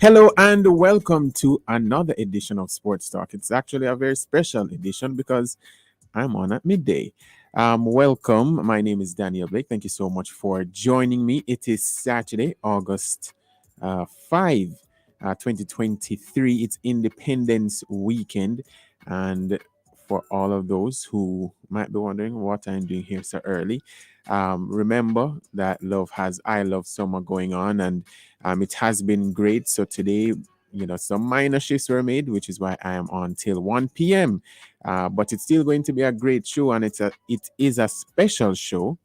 Hello and welcome to another edition of Sports Talk. It's actually a very special edition because I'm on at midday. Welcome. My name is Daniel Blake. Thank you so much for joining me. It is Saturday, August 5, 2023. It's Independence Weekend. And for all of those who might be wondering what I'm doing here so early, remember that I Love Summer going on, and it has been great. So today, some minor shifts were made, which is why I am on till 1 p.m. But it's still going to be a great show, and it is a special show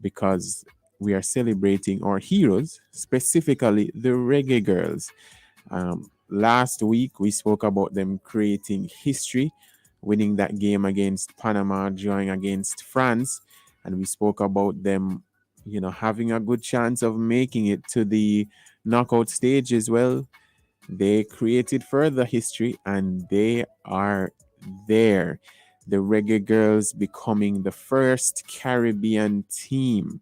because we are celebrating our heroes, specifically the Reggae Girls. Last week we spoke about them creating history, winning that game against Panama, drawing against France, and we spoke about them, having a good chance of making it to the knockout stage as well. They created further history and they are there. The Reggae Girls becoming the first Caribbean team,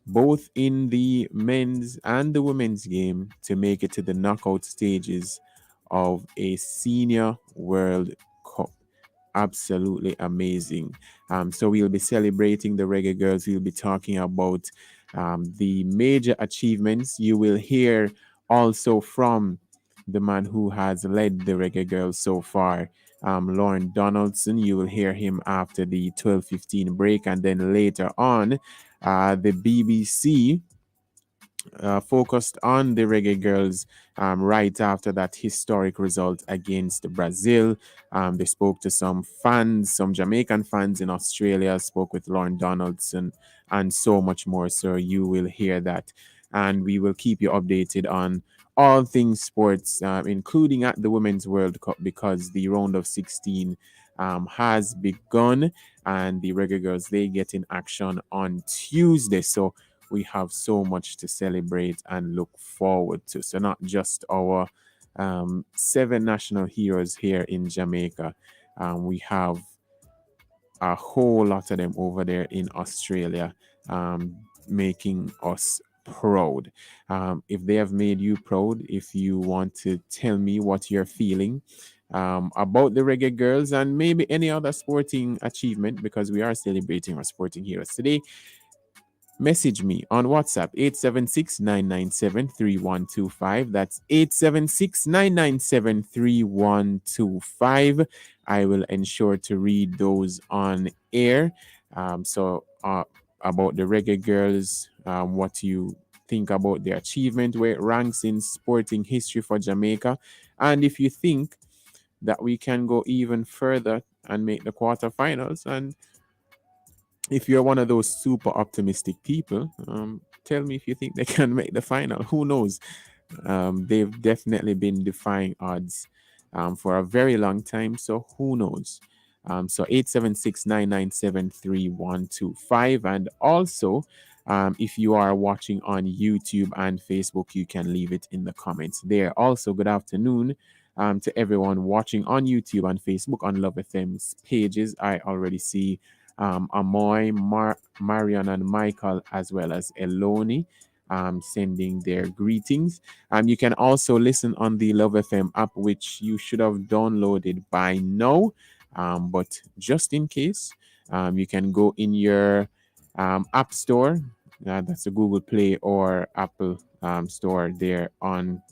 both in the men's and the women's game, to make it to the knockout stages of a senior World Cup. Absolutely amazing. So we'll be celebrating the Reggae Girls. We'll be talking about the major achievements. You will hear also from the man who has led the Reggae Girls so far, Lauren Donaldson. You will hear him after the 12:15 break, and then later on, the BBC focused on the Reggae Girls right after that historic result against Brazil. They spoke to some fans, some Jamaican fans in Australia, spoke with Lauren Donaldson, and so much more. So you will hear that. And we will keep you updated on all things sports, including at the Women's World Cup, because the round of 16 has begun, and the Reggae Girls, they get in action on Tuesday. So we have so much to celebrate and look forward to. So not just our seven national heroes here in Jamaica. We have a whole lot of them over there in Australia, making us proud. If they have made you proud, if you want to tell me what you're feeling about the Reggae Girls and maybe any other sporting achievement, because we are celebrating our sporting heroes today, message me on WhatsApp 876-997-3125. That's 876-997-3125. I will ensure to read those on air. About the Reggae Girls, what you think about their achievement, where it ranks in sporting history for Jamaica, and if you think that we can go even further and make the quarterfinals. And if you're one of those super optimistic people, tell me if you think they can make the final. Who knows? They've definitely been defying odds for a very long time. So who knows? So 876-997-3125. And also, if you are watching on YouTube and Facebook, you can leave it in the comments there. Also, good afternoon to everyone watching on YouTube and Facebook on Love FM's pages. I already see Amoy, Marian, and Michael, as well as Eloni, sending their greetings. You can also listen on the Love FM app, which you should have downloaded by now. But just in case, you can go in your app store. That's a Google Play or Apple store there on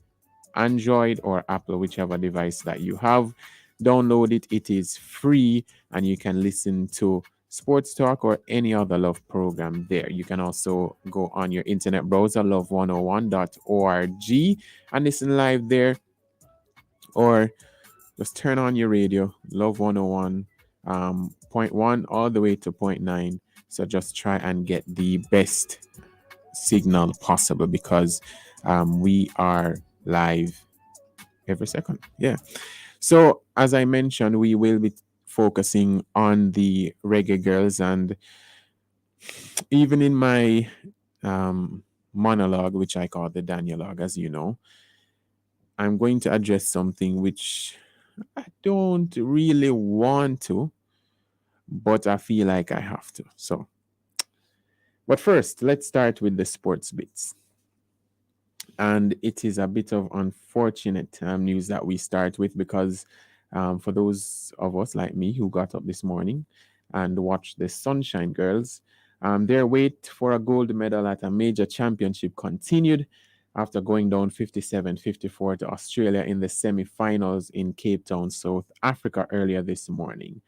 Android or Apple, whichever device that you have. Download it. It is free, and you can listen to Sports Talk or any other Love program there. You can also go on your internet browser, love101.org, and listen live there, or just turn on your radio, Love 101 point one all the way to point nine. So just try and get the best signal possible, because we are live every second. Yeah. So as I mentioned, we will be focusing on the Reggae Girls, and even in my monologue, which I call the Danielog, as you know, I'm going to address something which I don't really want to, but I feel like I have to. But first, let's start with the sports bits. And it is a bit of unfortunate news that we start with because for those of us like me who got up this morning and watched the Sunshine Girls, their wait for a gold medal at a major championship continued after going down 57-54 to Australia in the semi-finals in Cape Town, South Africa earlier this morning.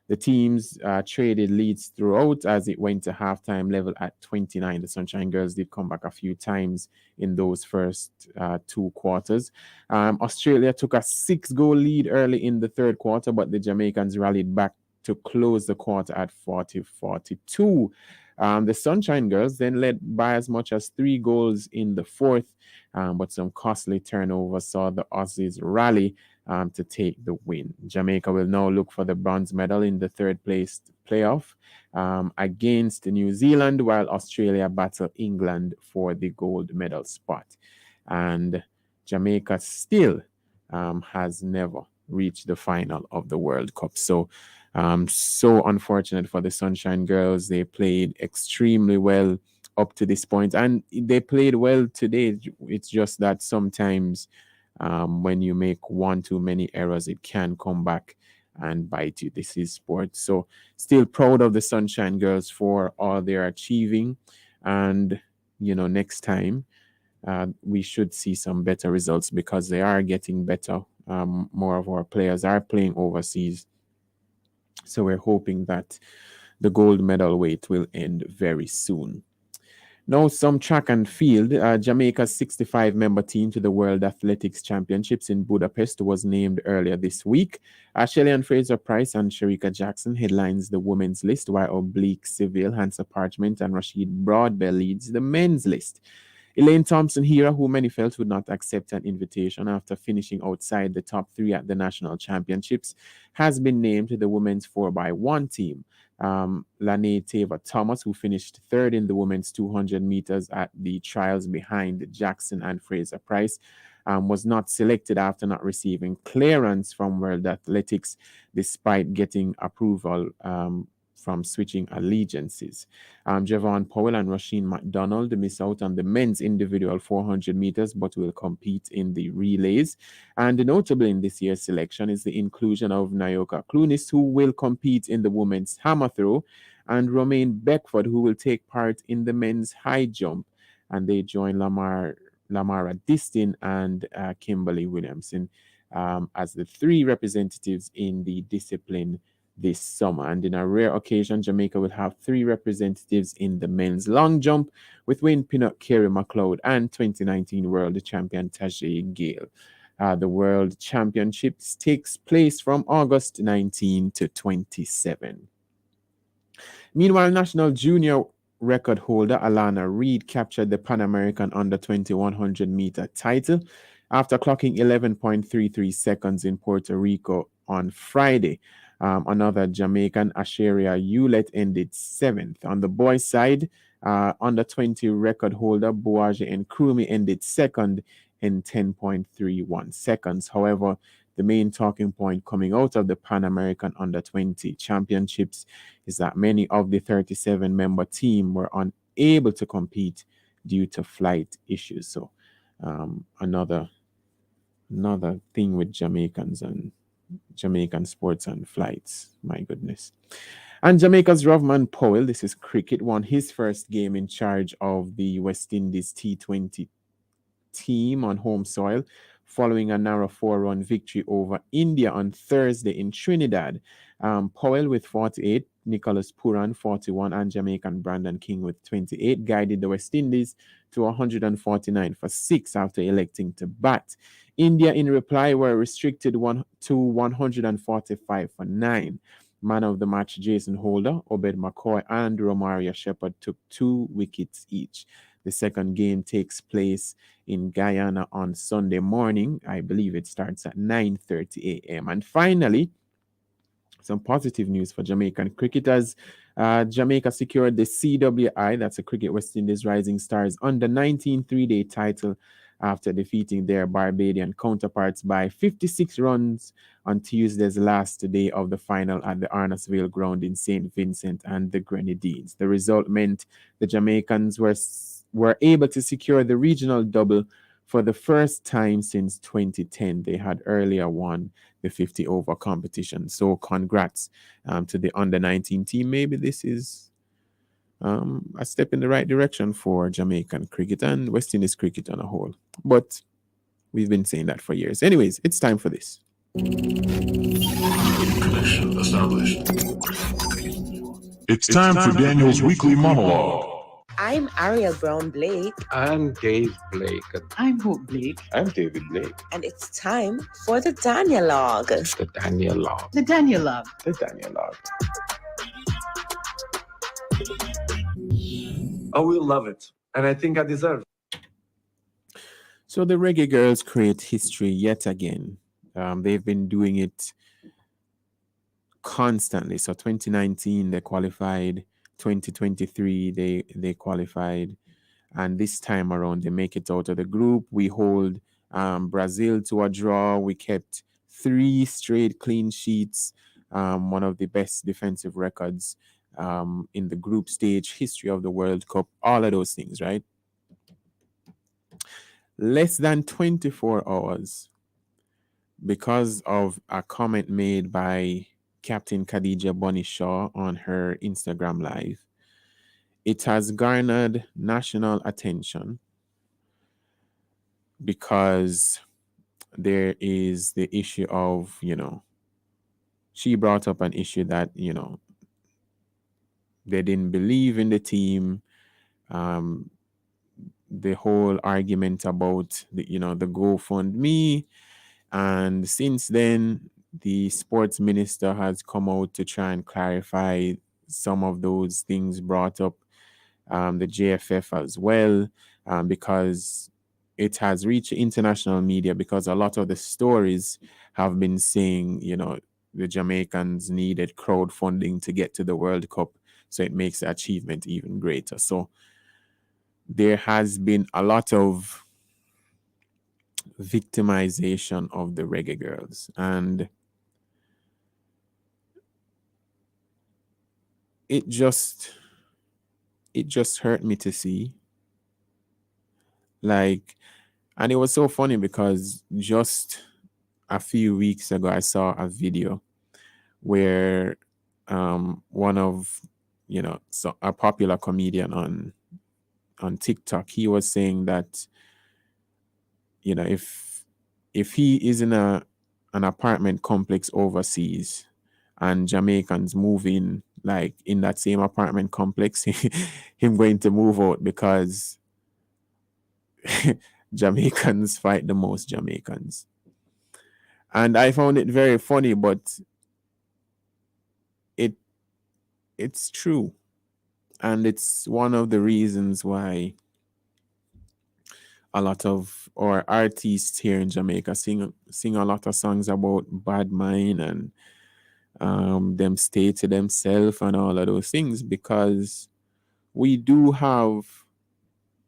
The teams traded leads throughout as it went to halftime level at 29. The Sunshine Girls did come back a few times in those first two quarters. Australia took a 6-goal lead early in the third quarter, but the Jamaicans rallied back to close the quarter at 40-42. The Sunshine Girls then led by as much as 3 goals in the fourth, but some costly turnovers saw the Aussies rally to take the win. Jamaica will now look for the bronze medal in the third place playoff against New Zealand, while Australia battle England for the gold medal spot. And Jamaica still has never reached the final of the World Cup. So unfortunate for the Sunshine Girls. They played extremely well up to this point, and they played well today. It's just that sometimes when you make one too many errors, it can come back and bite you. This is sports. So still proud of the Sunshine Girls for all they're achieving. And, next time we should see some better results because they are getting better. More of our players are playing overseas. So we're hoping that the gold medal wait will end very soon. Now, some track and field. Jamaica's 65-member team to the World Athletics Championships in Budapest was named earlier this week. Shelley Fraser-Price and Shericka Jackson headlines the women's list, while Oblique Seville, Hansa Parchment, and Rashid Broadbell leads the men's list. Elaine Thompson-Hera, who many felt would not accept an invitation after finishing outside the top 3 at the national championships, has been named to the women's 4x1 team. Lanae Taylor-Thomas, who finished third in the women's 200 meters at the trials behind Jackson and Fraser-Price, was not selected after not receiving clearance from World Athletics despite getting approval from switching allegiances. Javon Powell and Rasheen McDonald miss out on the men's individual 400 meters but will compete in the relays. And notable in this year's selection is the inclusion of Nayoka Clunis, who will compete in the women's hammer throw, and Romaine Beckford, who will take part in the men's high jump. And they join Lamara Distin and Kimberly Williamson as the 3 representatives in the discipline this summer. And in a rare occasion, Jamaica will have 3 representatives in the men's long jump with Wayne Pinnock, Kerry McLeod, and 2019 world champion Tajay Gale. The World Championships takes place from August 19 to 27. Meanwhile, national junior record holder Alana Reid captured the Pan American under 20 100-meter title after clocking 11.33 seconds in Puerto Rico on Friday. Another Jamaican, Asheria Hewlett, ended 7th. On the boys' side, under 20 record holder Boaje and Krumi ended 2nd in 10.31 seconds. However, the main talking point coming out of the Pan American under 20 championships is that many of the 37-member team were unable to compete due to flight issues. So another thing with Jamaicans and Jamaican sports and flights. My goodness. And Jamaica's Rovman Powell, this is cricket, won his first game in charge of the West Indies T20 team on home soil following a narrow 4-run victory over India on Thursday in Trinidad. Powell with 48, Nicholas Puran 41, and Jamaican Brandon King with 28 guided the West Indies to 149 for 6 after electing to bat. India, in reply, were restricted to 145 for 9. Man of the match Jason Holder, Obed McCoy, and Romaria Shepherd took 2 wickets each. The second game takes place in Guyana on Sunday morning. I believe it starts at 9:30 a.m. And finally, some positive news for Jamaican cricketers. Jamaica secured the CWI, that's a Cricket West Indies Rising Stars, under 19 3-day title after defeating their Barbadian counterparts by 56 runs on Tuesday's last day of the final at the Arnasville ground in St. Vincent and the Grenadines. The result meant the Jamaicans were able to secure the regional double For the first time since 2010, they had earlier won the 50 over competition. So congrats to the under 19 team. Maybe this is a step in the right direction for Jamaican cricket and West Indies cricket on a whole. But we've been saying that for years. Anyways, it's time for this. Connection established. It's time for Daniel's weekly monologue. I'm Ariel Brown Blake, I'm Dave Blake. I'm Hope Blake. I'm David Blake. and it's time for the Danielog. The Daniel Law. The Daniel Love. The Daniel Log. I will love it, and I think I deserve it. So the Reggae Girlz create history yet again. They've been doing it constantly. So 2019 they qualified, 2023 they qualified, and this time around they make it out of the group. We hold Brazil to a draw. We kept 3 straight clean sheets, one of the best defensive records in the group stage history of the World Cup. All of those things, right? Less than 24 hours, because of a comment made by Captain Khadija Bunny Shaw on her Instagram Live, it has garnered national attention because there is the issue of, she brought up an issue that, they didn't believe in the team. The whole argument about the GoFundMe. And since then, the sports minister has come out to try and clarify some of those things brought up, the JFF as well, because it has reached international media, because a lot of the stories have been saying, the Jamaicans needed crowdfunding to get to the World Cup, so it makes the achievement even greater. So there has been a lot of victimization of the Reggae Girlz, and it just hurt me to see. Like, and it was so funny because just a few weeks ago I saw a video where one of a popular comedian on TikTok, he was saying that if he is in an apartment complex overseas and Jamaicans move in, like in that same apartment complex, him going to move out because Jamaicans fight the most Jamaicans. And I found it very funny, but it's true. And it's one of the reasons why a lot of our artists here in Jamaica sing a lot of songs about bad mind and them stay to themselves and all of those things, because we do have,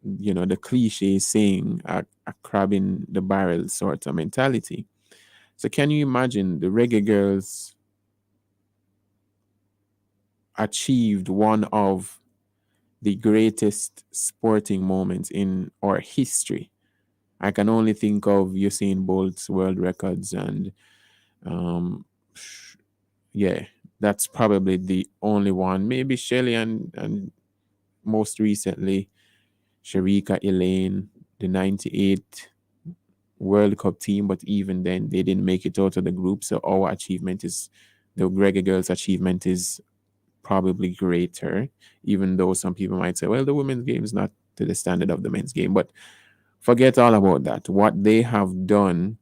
the cliche saying, a crab in the barrel sort of mentality. So can you imagine the Reggae Girlz achieved one of the greatest sporting moments in our history? I can only think of Usain Bolt's world records, and yeah, that's probably the only one. Maybe Shelly and most recently Sharika Elaine, the 98 World Cup team, but even then they didn't make it out of the group. So our achievement is, the Reggae Girlz achievement is probably greater, even though some people might say, well, the women's game is not to the standard of the men's game. But forget all about that. What they have done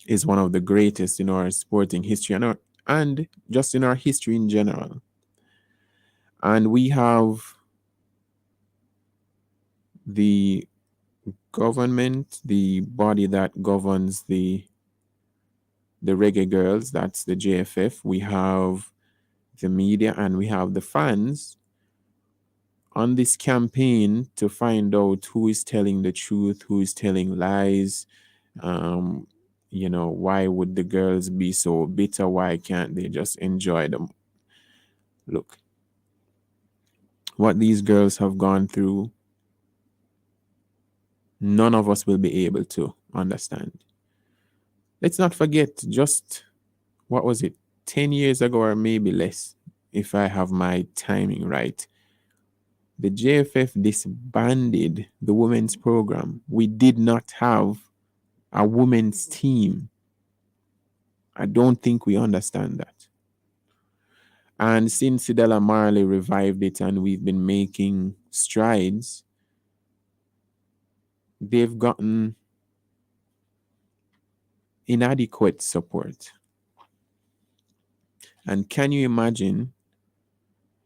is one of the greatest in our sporting history and just in our history in general. And we have the government, the body that governs the Reggae Girlz, that's the JFF. We have the media and we have the fans on this campaign to find out who is telling the truth, who is telling lies. Why would the girls be so bitter? Why can't they just enjoy them? Look, what these girls have gone through, none of us will be able to understand. Let's not forget, just what was it, 10 years ago or maybe less, if I have my timing right, the JFF disbanded the women's program. We did not have a women's team. I don't think we understand that. And since Sidella Marley revived it and we've been making strides, they've gotten inadequate support. And can you imagine,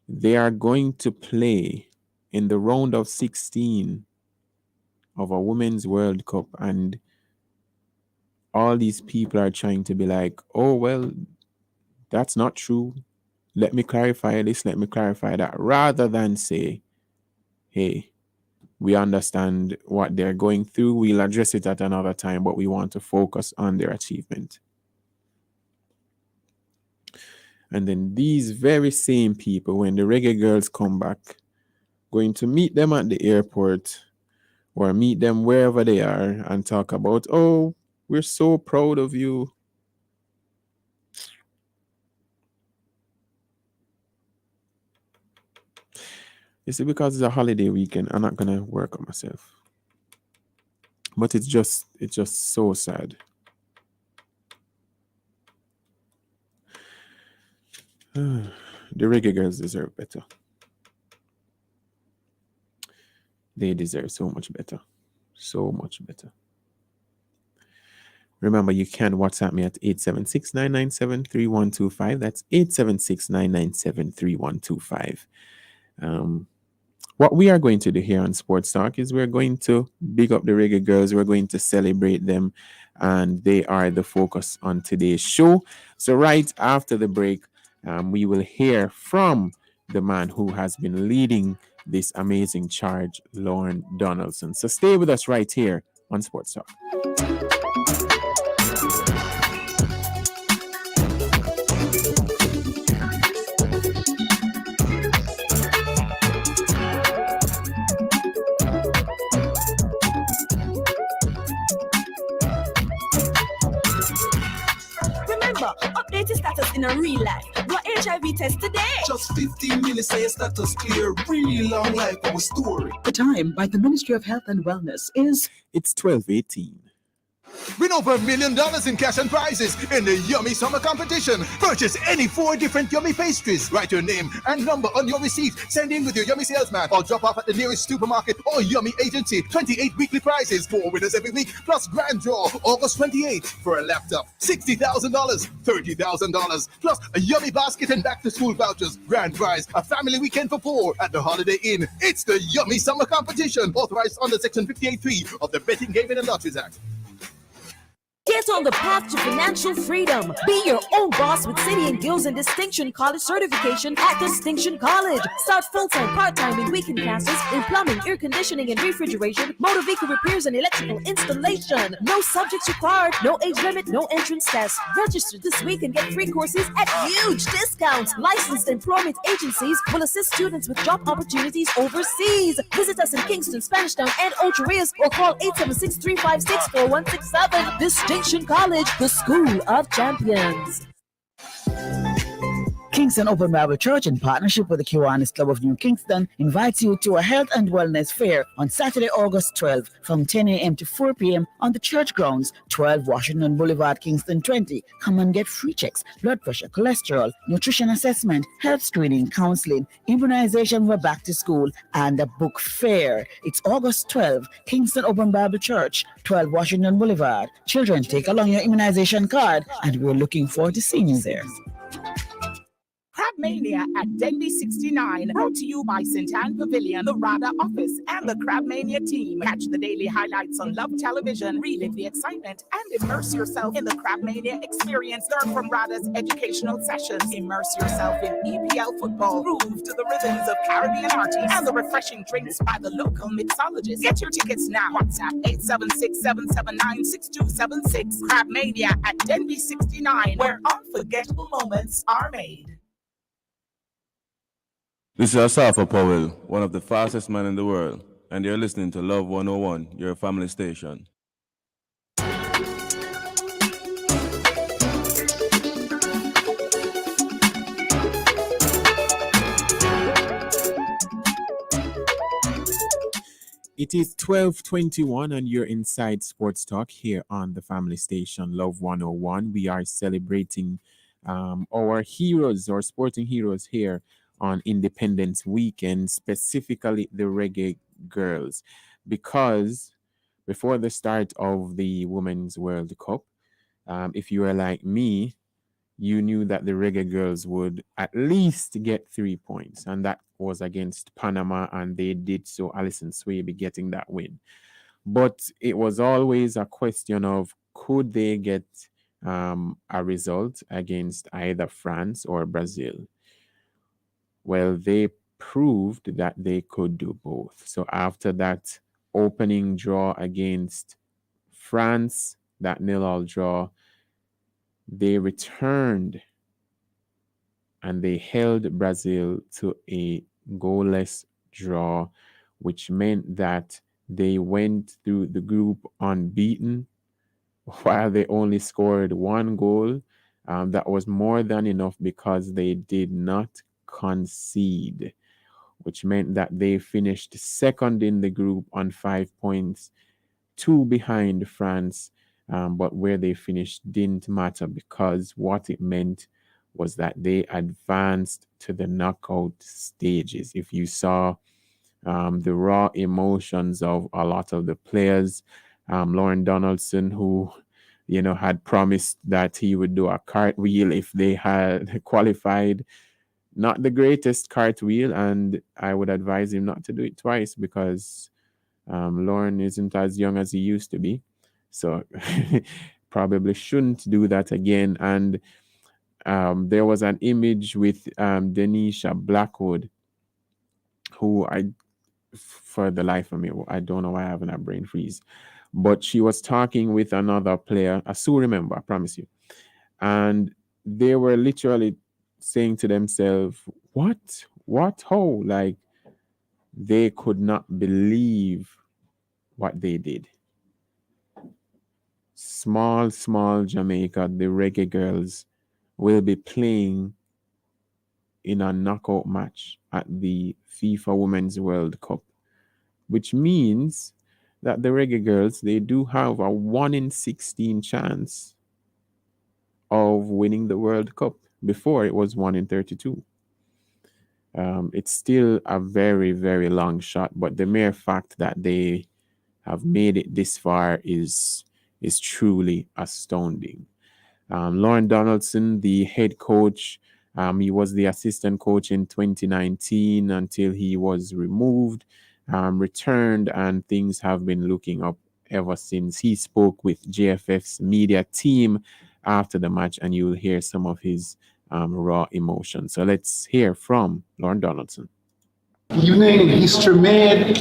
they are going to play in the round of 16 of a Women's World Cup, and all these people are trying to be like, oh, well, that's not true. Let me clarify this, let me clarify that, rather than say, hey, we understand what they're going through. We'll address it at another time, but we want to focus on their achievement. And then these very same people, when the Reggae Girlz come back, going to meet them at the airport or meet them wherever they are and talk about, oh, we're so proud of you. You see, because it's a holiday weekend, I'm not gonna work on myself. But it's just so sad. The Reggae Girlz deserve better. They deserve so much better. So much better. Remember, you can WhatsApp me at 876-997-3125. That's 876-997-3125. What we are going to do here on Sports Talk is we're going to big up the Reggae Girlz. We're going to celebrate them, and they are the focus on today's show. So right after the break, we will hear from the man who has been leading this amazing charge, Lauren Donaldson. So stay with us right here on Sports Talk. Update your status in a real life. Do a HIV test today. Just 15 minutes, say your status clear. Real long life of a story. The time by the Ministry of Health and Wellness is... It's 12:18. Win over $1 million in cash and prizes in the Yummy Summer Competition. Purchase any 4 different Yummy pastries. Write your name and number on your receipt. Send in with your Yummy salesman or drop off at the nearest supermarket or Yummy agency. 28 weekly prizes, 4 winners every week, plus grand draw August 28th for a laptop. $60,000, $30,000, plus a Yummy basket and back-to-school vouchers. Grand prize, a family weekend for 4 at the Holiday Inn. It's the Yummy Summer Competition, authorized under Section 58.3 of the Betting, Gaming and Lotteries Act. Get on the path to financial freedom. Be your own boss with City and Guilds and Distinction College certification at Distinction College. Start full-time, part-time, and weekend classes in plumbing, air conditioning, and refrigeration, motor vehicle repairs, and electrical installation. No subjects required, no age limit, no entrance test. Register this week and get free courses at huge discounts. Licensed employment agencies will assist students with job opportunities overseas. Visit us in Kingston, Spanish Town, and Ocho Rios, or call 876-356-4167. Distinction College, the school of champions. Kingston Open Bible Church, in partnership with the Kiwanis Club of New Kingston, invites you to a health and wellness fair on Saturday, August 12th from 10 a.m. to 4 p.m. on the church grounds, 12 Washington Boulevard, Kingston 20. Come and get free checks, blood pressure, cholesterol, nutrition assessment, health screening, counseling, immunization for back to school, and a book fair. It's August 12th, Kingston Open Bible Church, 12 Washington Boulevard. Children, take along your immunization card, and we're looking forward to seeing you there. Crab Mania at Denby 69, brought to you by St. Anne Pavilion, the RADA office, and the Crab Mania team. Catch the daily highlights on Love Television, relive the excitement, and immerse yourself in the Crab Mania experience. Learn from RADA's educational sessions. Immerse yourself in EPL football, groove to the rhythms of Caribbean artists, and the refreshing drinks by the local mixologists. Get your tickets now. WhatsApp 876-779-6276. Crab Mania at Denby 69, where unforgettable moments are made. This is Asafa Powell, one of the fastest men in the world. and you're listening to Love 101, your family station. It is 12:21 and you're inside Sports Talk here on the family station Love 101. We are celebrating our heroes, our sporting heroes here on Independence Weekend, specifically the Reggae Girls, because before the start of the Women's World Cup, if you were like me, you knew that the Reggae Girls would at least get 3 points, and that was against Panama, and they did so. Alison Swaby getting that win. But it was always a question of could they get a result against either France or Brazil? Well, they proved that they could do both. So after that opening draw against France, that 0-0 draw, they returned and they held Brazil to a goalless draw, which meant that they went through the group unbeaten while they only scored 1 goal. That was more than enough because they did not concede, which meant that they finished second in the group on 5 points, 2 behind France. But where they finished didn't matter because what it meant was that they advanced to the knockout stages. If you saw the raw emotions of a lot of the players, Lauren Donaldson, who had promised that he would do a cartwheel if they had qualified, not the greatest cartwheel, and I would advise him not to do it twice because Lauren isn't as young as he used to be. So probably shouldn't do that again. And there was an image with Denisha Blackwood, who for the life of me, I don't know why I haven't a brain freeze, but she was talking with another player. I still remember, I promise you. And they were literally saying to themselves, what, how? Like, they could not believe what they did. Small Jamaica, the Reggae Girls, will be playing in a knockout match at the FIFA Women's World Cup, which means that the Reggae Girls, they do have a 1 in 16 chance of winning the World Cup. Before, it was 1 in 32. It's still a very, very long shot, but the mere fact that they have made it this far is truly astounding. Lauren Donaldson, the head coach, he was the assistant coach in 2019 until he was removed, returned, and things have been looking up ever since. He spoke with JFF's media team after the match, and you'll hear some of his raw emotions. So let's hear from Lauren Donaldson. Evening, history made.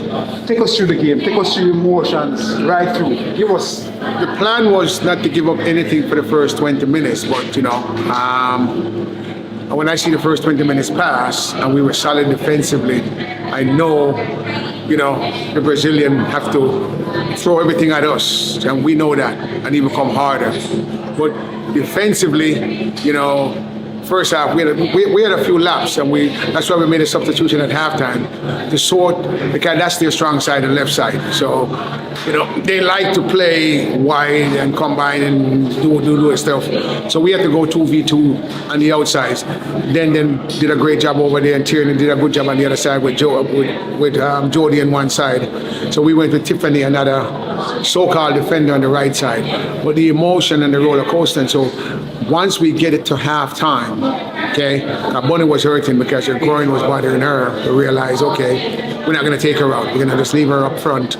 Take us through the game. Take us through emotions right through. Give us. The plan was not to give up anything for the first 20 minutes, but when I see the first 20 minutes pass and we were solid defensively, I know, the Brazilian have to throw everything at us, and we know that, and even come harder. But defensively, first half, we had a few laps, and that's why we made a substitution at halftime to sort, because that's their strong side, the left side. So, they like to play wide and combine and do stuff. So we had to go 2v2 on the outsides. Then did a great job over there, and Tierney did a good job on the other side with Jody on one side. So we went with Tiffany, another so-called defender, on the right side. But the emotion and the roller coaster, and so once we get it to halftime, okay, Bonnie was hurting because her groin was bothering her. We realized, okay, we're not going to take her out. We're going to just leave her up front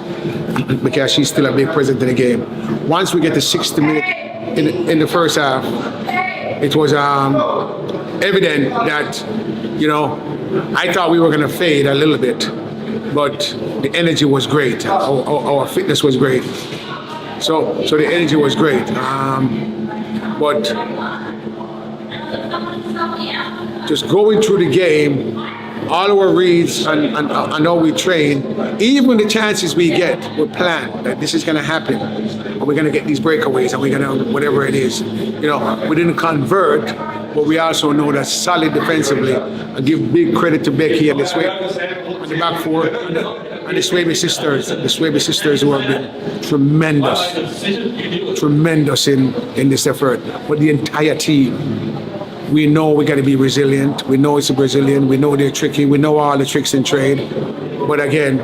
because she's still a big presence in the game. Once we get to 60 minutes in the first half, it was evident that, I thought we were going to fade a little bit, but the energy was great. Our fitness was great. So the energy was great. But just going through the game, all our reads and how we train, even the chances we get, we plan that this is going to happen, and we're going to get these breakaways, and we're going to, whatever it is. We didn't convert, but we also know that solid defensively. I give big credit to Becky and the back four, and the Swaby sisters who have been tremendous in this effort. But the entire team, we know we got to be resilient. We know it's a Brazilian. We know they're tricky. We know all the tricks in trade. But again,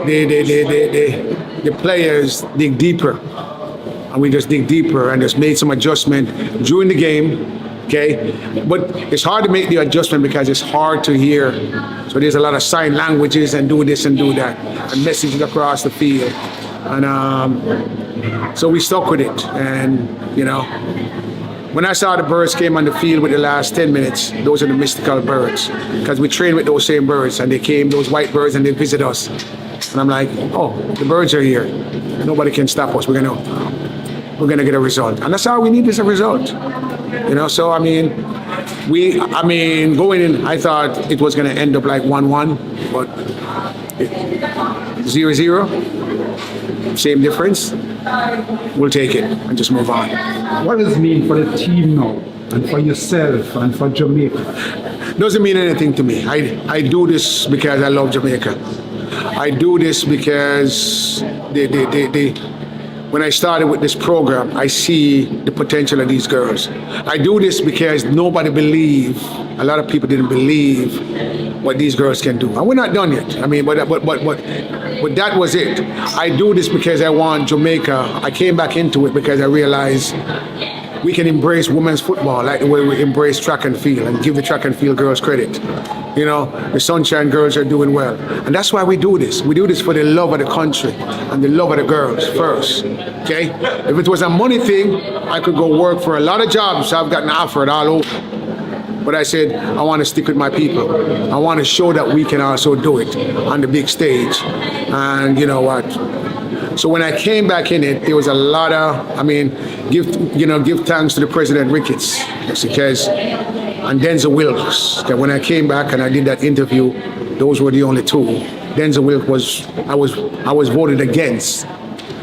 the players dig deeper, and we just dig deeper and just made some adjustment during the game. Okay, but it's hard to make the adjustment because it's hard to hear. So there's a lot of sign languages and do this and do that and messages across the field, and so we stuck with it. And when I saw the birds came on the field with the last 10 minutes, those are the mystical birds, because we train with those same birds, and they came, those white birds, and they visit us. And I'm like, oh, the birds are here. Nobody can stop us. We're gonna get a result, and that's all we need is a result. So going in, I thought it was gonna end up like 1-1, but 0-0, same difference. We'll take it and just move on. What does it mean for the team now, and for yourself, and for Jamaica? Doesn't mean anything to me. I do this because I love Jamaica. I do this because when I started with this program, I see the potential of these girls. I do this because nobody believed, a lot of people didn't believe what these girls can do. And we're not done yet. But that was it. I do this because I want Jamaica. I came back into it because I realized we can embrace women's football like the way we embrace track and field, and give the track and field girls credit. The Sunshine Girls are doing well. And that's why we do this. We do this for the love of the country and the love of the girls first, okay? If it was a money thing, I could go work for a lot of jobs I've gotten offered all over. But I said, I want to stick with my people. I want to show that we can also do it on the big stage. And you know what? So when I came back in it, there was a lot of, give thanks to the President Ricketts, because, and Denzel Wilkes. That when I came back and I did that interview, those were the only two. Denzel Wilkes I was voted against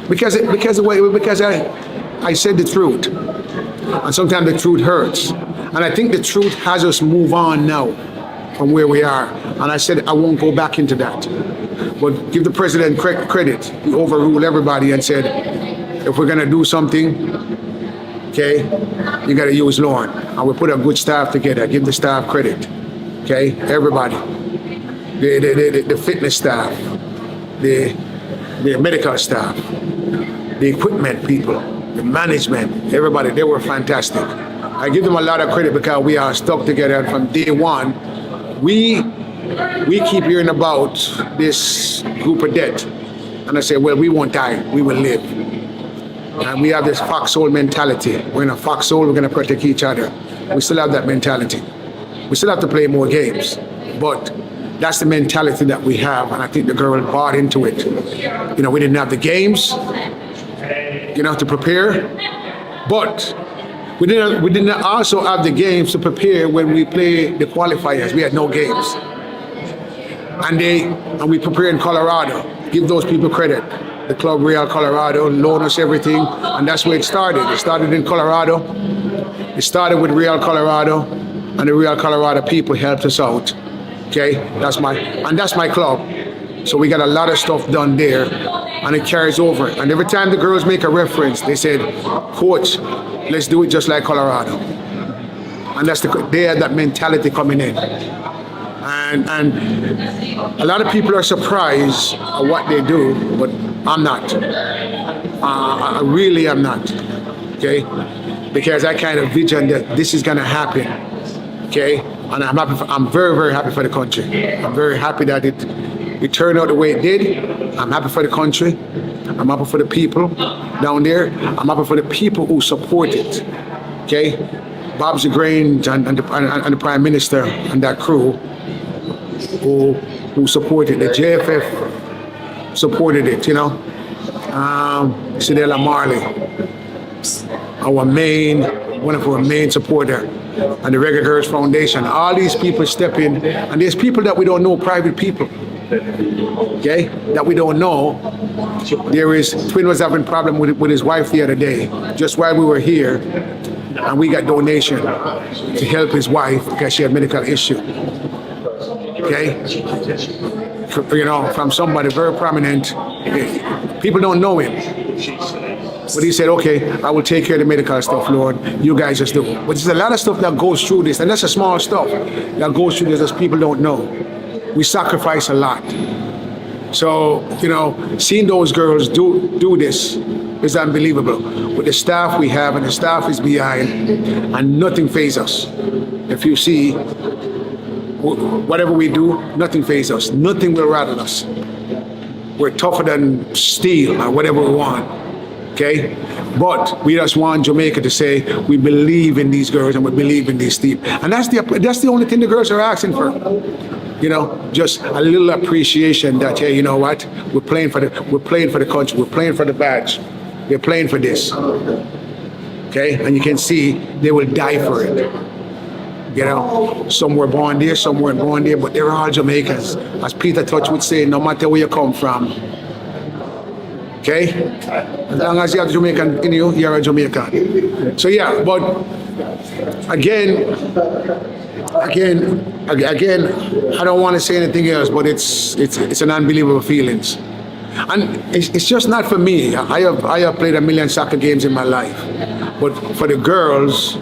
because I said the truth, and sometimes the truth hurts, and I think the truth has us move on now from where we are. And I said I won't go back into that. But give the president credit. He overruled everybody and said, if we're gonna do something, okay, you gotta use Lauren. And we put a good staff together. Give the staff credit, okay? Everybody, the fitness staff, the medical staff, the equipment people, the management, everybody, they were fantastic. I give them a lot of credit because we are stuck together, and from day one. We keep hearing about this group of death, and I say, well, we won't die, we will live. And we have this foxhole mentality. We're in a foxhole, we're gonna protect each other. We still have that mentality. We still have to play more games, but that's the mentality that we have, and I think the girl bought into it. We didn't have the games, to prepare, but we didn't also have the games to prepare when we play the qualifiers. We had no games. And we prepared in Colorado. Give those people credit. The Club Real Colorado loaned us everything, and that's where it started. It started in Colorado. It started with Real Colorado, and the Real Colorado people helped us out. Okay, that's my club. So we got a lot of stuff done there, and it carries over. And every time the girls make a reference, they said, "Coach, let's do it just like Colorado." And they had that mentality coming in. And a lot of people are surprised at what they do, but I'm not. I really am not, okay? Because I kind of vision that this is gonna happen, okay? And I'm very, very happy for the country. I'm very happy that it turned out the way it did. I'm happy for the country. I'm happy for the people down there. I'm happy for the people who support it, okay? Bob Zagrange and the Prime Minister and that crew who supported it. The JFF supported it, Sidella Marley, our main one of our main supporter, and the Reggae Girlz Foundation. All these people step in, and there's people that we don't know, private people, okay, that we don't know. There is, Twin was having a problem with his wife the other day, just while we were here, and we got donation to help his wife because she had medical issue. Okay, you know, from somebody very prominent. People don't know him, but he said, "Okay, I will take care of the medical stuff, Lord. You guys just do." But there's a lot of stuff that goes through this, and that's a small stuff that goes through this that people don't know. We sacrifice a lot. So, you know, seeing those girls do this is unbelievable. With the staff we have, and the staff is behind, and nothing phases us. If you see, whatever we do, nothing phases us. Nothing will rattle us. We're tougher than steel or whatever we want, okay? But we just want Jamaica to say we believe in these girls and we believe in these team. And that's the only thing the girls are asking for. You know, just a little appreciation that, hey, you know what? We're playing for the country. We're playing for the badge. They're playing for this. Okay? And you can see they will die for it. You know, some were born there, some weren't born there, but they're all Jamaicans. As Peter Touch would say, no matter where you come from. Okay? As long as you have Jamaican in you, you're a Jamaican. So yeah, but again, I don't want to say anything else, but it's an unbelievable feelings. And it's just not for me. I have played a million soccer games in my life. But for the girls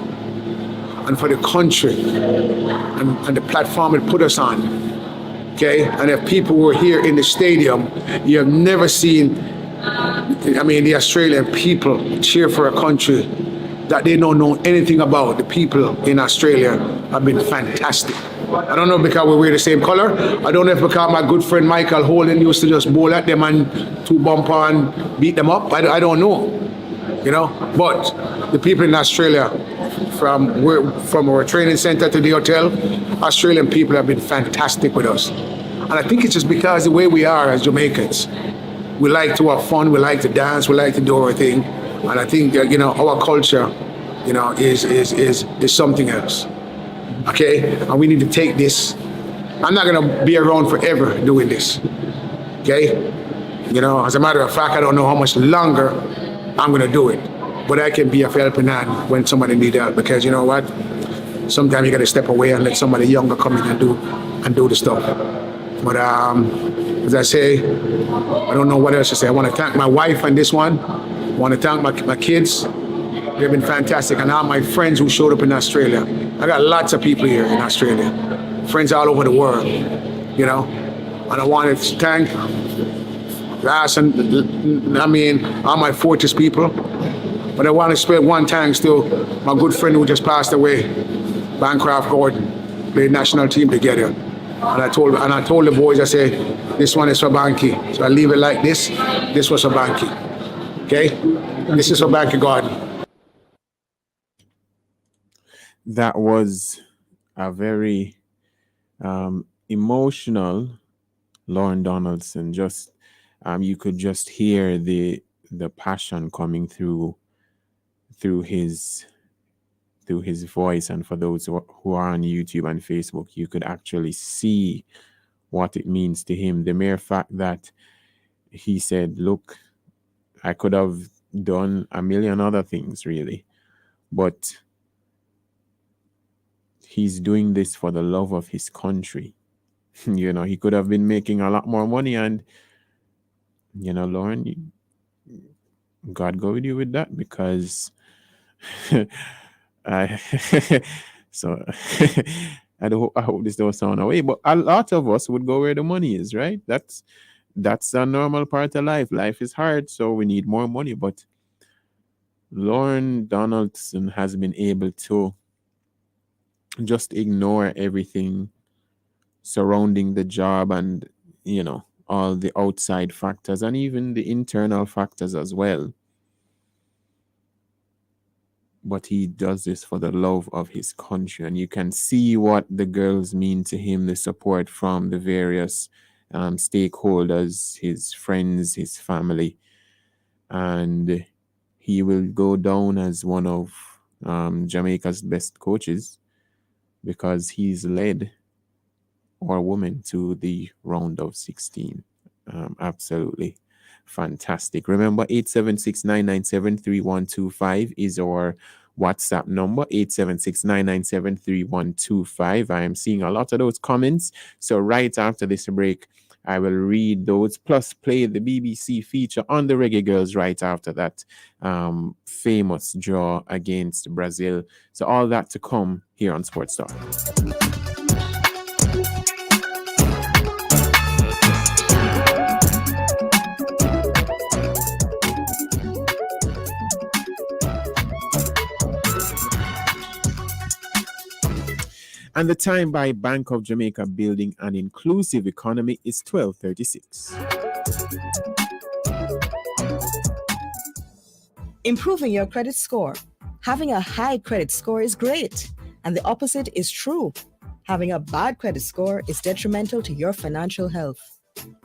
and for the country and the platform it put us on, okay? And if people were here in the stadium, you have never seen, I mean, the Australian people cheer for a country that they don't know anything about. The people in Australia have been fantastic. I don't know if because we wear the same color. I don't know if because my good friend Michael Holden used to just bowl at them and two bumper and beat them up. I don't know, you know. But the people in Australia, from our training center to the hotel, Australian people have been fantastic with us. And I think it's just because the way we are as Jamaicans. We like to have fun, we like to dance, we like to do our thing. And I think that, you know, our culture, you know, is something else. Okay? And we need to take this. I'm not gonna be around forever doing this. Okay? You know, as a matter of fact, I don't know how much longer I'm gonna do it. But I can be a helping hand when somebody needs help, because you know what? Sometimes you gotta step away and let somebody younger come in and do the stuff. But as I say, I don't know what else to say. I want to thank my wife on this one. I want to thank my kids. They've been fantastic. And all my friends who showed up in Australia. I got lots of people here in Australia. Friends all over the world, you know. And I want to thank all my Fortress people. But I want to spread one thanks to my good friend who just passed away, Bancroft Gordon. Played national team together. And I told the boys, I said, this one is for Banky. So I leave it like this. This was for Banky. Okay? This is for Banky Gordon. That was a very emotional Lauren Donaldson. Just you could just hear the passion coming through his voice. And for those who are on YouTube and Facebook, you could actually see what it means to him. The mere fact that he said, look, I could have done a million other things, really, but he's doing this for the love of his country. You know, he could have been making a lot more money, and, you know, Lauren, God go with you with that, because so I hope this don't sound away, but a lot of us would go where the money is, right? That's a normal part of life. Life is hard, so we need more money. But Lauren Donaldson has been able to just ignore everything surrounding the job and, you know, all the outside factors and even the internal factors as well. But he does this for the love of his country. And you can see what the girls mean to him, the support from the various stakeholders, his friends, his family. And he will go down as one of Jamaica's best coaches, because he's led our women to the round of 16. Absolutely fantastic. Remember, 876-997-3125 is our WhatsApp number, 876-997-3125. I am seeing a lot of those comments. So right after this break, I will read those, plus play the BBC feature on the Reggae Girlz right after that famous draw against Brazil. So all that to come here on Sports Talk. And the time by Bank of Jamaica building an inclusive economy is 12:36. Improving your credit score. Having a high credit score is great, and the opposite is true. Having a bad credit score is detrimental to your financial health.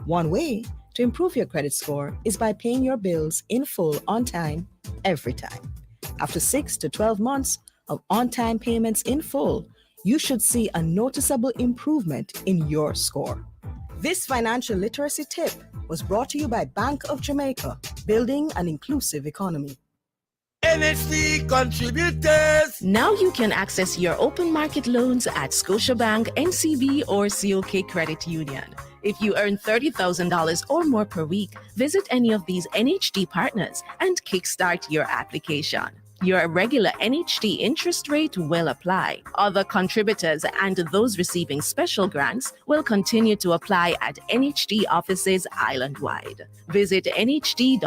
One way to improve your credit score is by paying your bills in full on time, every time. After 6 to 12 months of on-time payments in full, you should see a noticeable improvement in your score. This financial literacy tip was brought to you by Bank of Jamaica, building an inclusive economy. NHD contributors. Now you can access your open market loans at Scotiabank, NCB, or COK Credit Union. If you earn $30,000 or more per week, visit any of these NHD partners and kickstart your application. Your regular NHD interest rate will apply. Other contributors and those receiving special grants will continue to apply at NHD offices island-wide. Visit nhd.gov.jm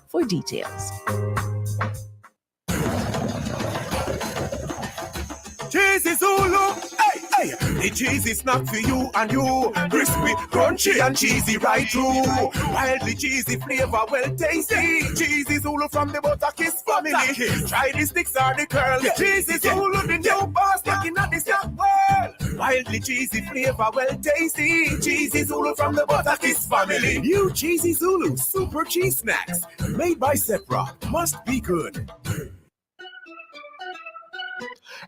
for details. Cheesy Zulu, hey, hey. The cheese is not for you and you. Crispy, crunchy and cheesy right through. Wildly cheesy flavor, well tasty. Cheesy Zulu from the Butterkiss family. Try the sticks or the curl. Cheesy Zulu, the new boss knocking at the snack world. Wildly cheesy flavor, well tasty. Cheesy Zulu from the Butterkiss family. New Cheesy Zulu super cheese snacks, made by Sepra, must be good.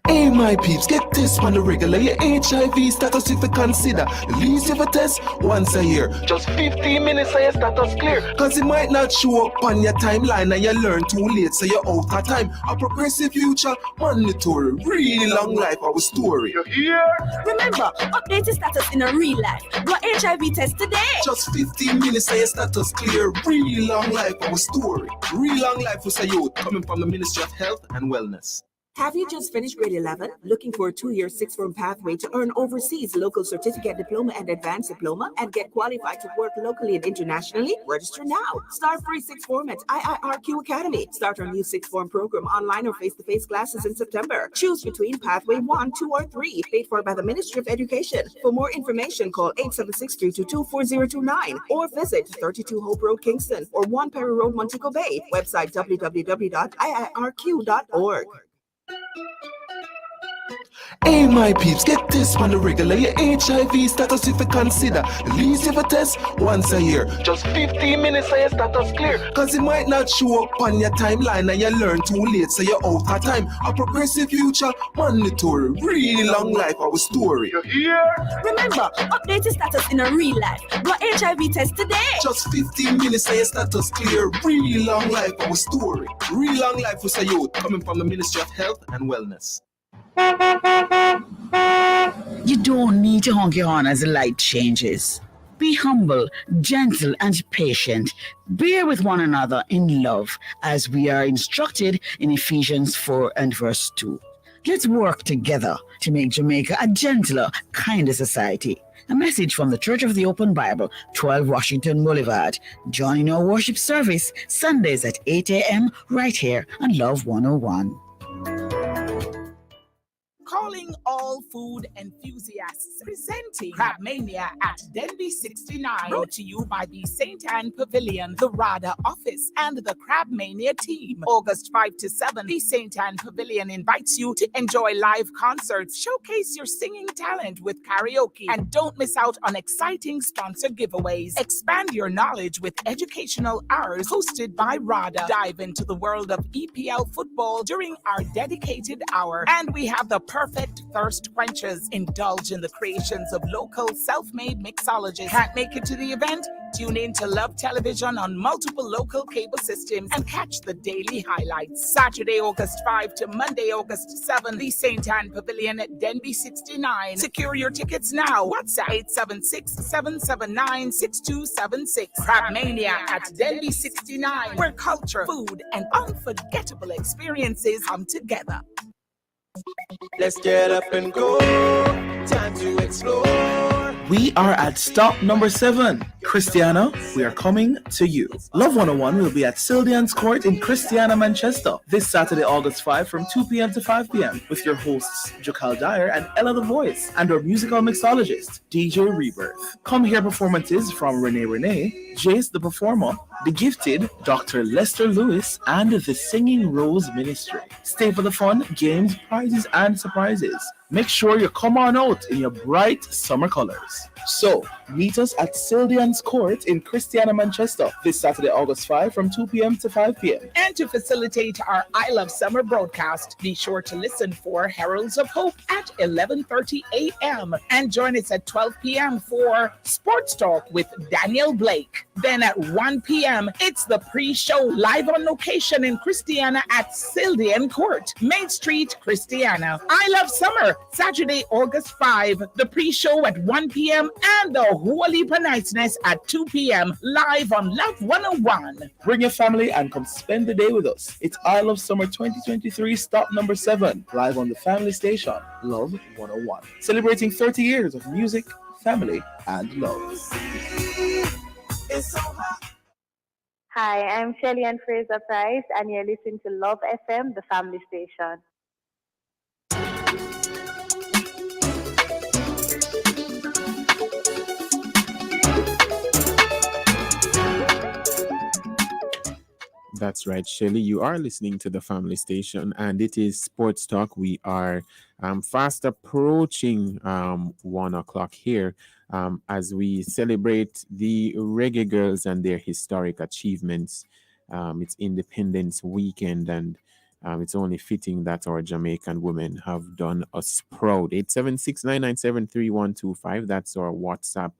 Hey my peeps, get this on the regular. Your HIV status if you consider. At least if you test once a year. Just 15 minutes and your status clear. Cause it might not show up on your timeline and you learn too late, so you're out of time. A progressive future, mandatory. Really long life, our story. You hear? Remember, update your status in a real life. Your HIV test today. Just 15 minutes and your status clear. Really long life, our story. Real long life for youth, coming from the Ministry of Health and Wellness. Have you just finished grade 11? Looking for a 2-year sixth form pathway to earn overseas local certificate diploma and advanced diploma and get qualified to work locally and internationally? Register now. Start free sixth form at IIRQ Academy. Start our new sixth form program online or face-to-face classes in September. Choose between pathway 1, 2, or 3. Paid for by the Ministry of Education. For more information, call 876-322-4029 or visit 32 Hope Road, Kingston or 1 Perry Road, Montego Bay. Website www.iirq.org. Hey my peeps, get this on the regular. Your HIV status if you consider. At least if you test once a year. Just 15 minutes and your status clear. Cause it might not show up on your timeline and you learn too late, so you're out of time. A progressive future, mandatory. Really long life, our story. You hear? Remember, update your status in a real life. Your HIV test today. Just 15 minutes and your status clear. Really long life, our story. Real long life for youth, coming from the Ministry of Health and Wellness. You don't need to honk your horn as the light changes. Be humble, gentle, and patient. Bear with one another in love, as we are instructed in Ephesians 4 and verse 2. Let's work together to make Jamaica a gentler, kinder society. A message from the Church of the Open Bible, 12 Washington Boulevard. Join our worship service Sundays at 8 a.m. right here on Love 101. Calling all food enthusiasts, presenting Crab Mania at Denby 69. Brought to you by the St. Anne Pavilion, the RADA office, and the Crab Mania team. August 5 to 7, the St. Anne Pavilion invites you to enjoy live concerts, showcase your singing talent with karaoke, and don't miss out on exciting sponsor giveaways. Expand your knowledge with educational hours hosted by RADA. Dive into the world of EPL football during our dedicated hour. And we have the perfect thirst quenchers. Indulge in the creations of local self-made mixologists. Can't make it to the event? Tune in to Love Television on multiple local cable systems and catch the daily highlights. Saturday, August 5 to Monday, August 7, the St. Anne Pavilion at Denby 69. Secure your tickets now. WhatsApp 876-779-6276. Crab Mania at Denby 69, where culture, food, and unforgettable experiences come together. Let's get up and go. Time to explore. We are at stop number 7. Christiana, we are coming to you. Love 101 will be at Sildian's Court in Christiana, Manchester this Saturday, August 5 from 2 p.m. to 5 p.m. with your hosts, Jokal Dyer and Ella the Voice, and our musical mixologist, DJ Rebirth. Come hear performances from Renee, Jace the Performer, The Gifted, Dr. Lester Lewis, and the Singing Rose Ministry. Stay for the fun, games, prizes, and surprises. Make sure you come on out in your bright summer colors. So, meet us at Sildian's Court in Christiana, Manchester this Saturday, August 5 from 2 p.m. to 5 p.m. And to facilitate our I Love Summer broadcast, be sure to listen for Heralds of Hope at 11:30 a.m. and join us at 12 p.m. for Sports Talk with Daniel Blake. Then at 1 p.m., it's the pre-show live on location in Christiana at Sildian Court, Main Street, Christiana. I Love Summer, Saturday, August 5, the pre-show at 1 p.m. and the whole heap of niceness at 2 p.m. live on Love 101. Bring your family and come spend the day with us. It's I Love Summer 2023, stop number 7, live on the family station, Love 101. Celebrating 30 years of music, family, and love. Hi, I'm Shelly Ann Fraser Price, and you're listening to Love FM, the family station. That's right, Shelly. You are listening to the family station, and it is Sports Talk. We are fast approaching 1 o'clock here as we celebrate the Reggae Girlz and their historic achievements. It's Independence Weekend, and it's only fitting that our Jamaican women have done us proud. 876-997-3125. That's our WhatsApp